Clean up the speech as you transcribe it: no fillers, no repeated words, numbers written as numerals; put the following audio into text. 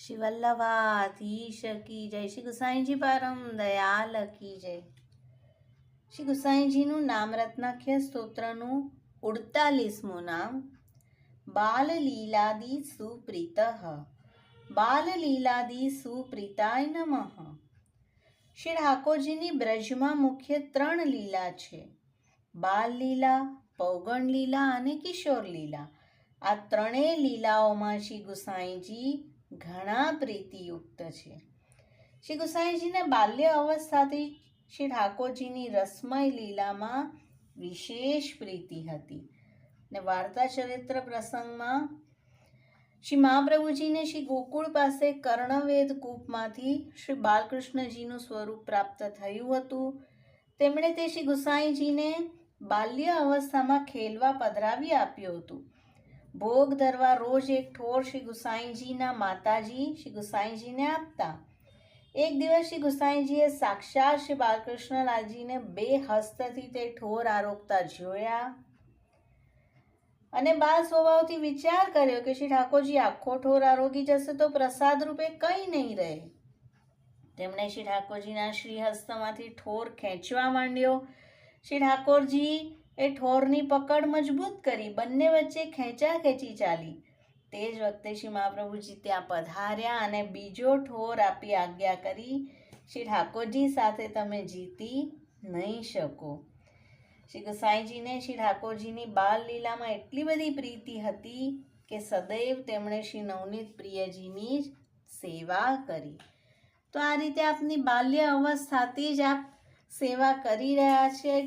श्री वल्लभाधीश की जय। श्री गुसाईजी परम दयाल की जय। श्री गुसाईजीનું નામ રત્નાખ્ય સ્તોત્રનું 48મું નામ બાલ લીલાદી સુપ્રીતઃ બાલ લીલાદી સુપ્રીતાય નમઃ। શ્રી ઠાકોરજીની બ્રજમાં મુખ્ય 3 લીલા છે, બાલ લીલા, પૌગણ લીલા અને કિશોર લીલા। આ ત્રણેય લીલાઓમાં શ્રી ગુસાઈજી ઘણા પ્રીતિયુક્ત છે। શ્રી ગુસાઈજીને બાલ્ય અવસ્થાથી શ્રી ઠાકોરજીની રસમય લીલામાં વિશેષ પ્રીતિ હતી ને વાર્તા ચરિત્ર પ્રસંગમાં શ્રી મહાપ્રભુજીને શ્રી ગોકુળ પાસે કર્ણવેદ કૂપમાંથી શ્રી બાલકૃષ્ણજીનું સ્વરૂપ પ્રાપ્ત થયું હતું। તેમણે તે શ્રી ગુસાઈજીને બાલ્ય અવસ્થામાં ખેલવા પધરાવી આપ્યું હતું। ભોગ ધરવા રોજ એક ઠોર શ્રી ગુસાઈજીના માતાજી શ્રી ગુસાઈજીને આપતા। એક દિવસ શ્રી ગુસાઈજીએ સાક્ષાત શ્રી બાલકૃષ્ણલાલજીને બે હસ્તથી તે ઠોર આરોગતા જોયા અને બાલ સ્વભાવથી વિચાર કર્યો કે શ્રી ઠાકોરજી આખો ઠોર આરોગી જશે તો પ્રસાદ રૂપે કંઈ નહીં રહે। તેમણે શ્રી ઠાકોરજીના શ્રી હસ્તમાંથી ઠોર ખેંચવા માંડ્યો। શ્રી ઠાકોરજી એ ઠોરની પકડ મજબૂત કરી, બંને વચ્ચે ખેંચાખેંચી ચાલી। તે જ વખતે શ્રી મહાપ્રભુજી ત્યાં પધાર્યા અને બીજો ઠોર આપી આજ્ઞા કરી, શ્રી ઠાકોરજી સાથે તમે જીતી નહીં શકો। શ્રી ગુસાઈજીને શ્રી ઠાકોરજીની બાલ લીલામાં એટલી બધી પ્રીતિ હતી કે સદૈવ તેમણે શ્રી નવનીત પ્રિયજીની જ સેવા કરી। તો આ રીતે આપની બાલ્ય અવસ્થાથી જ આપ સેવા કરી રહ્યા છે।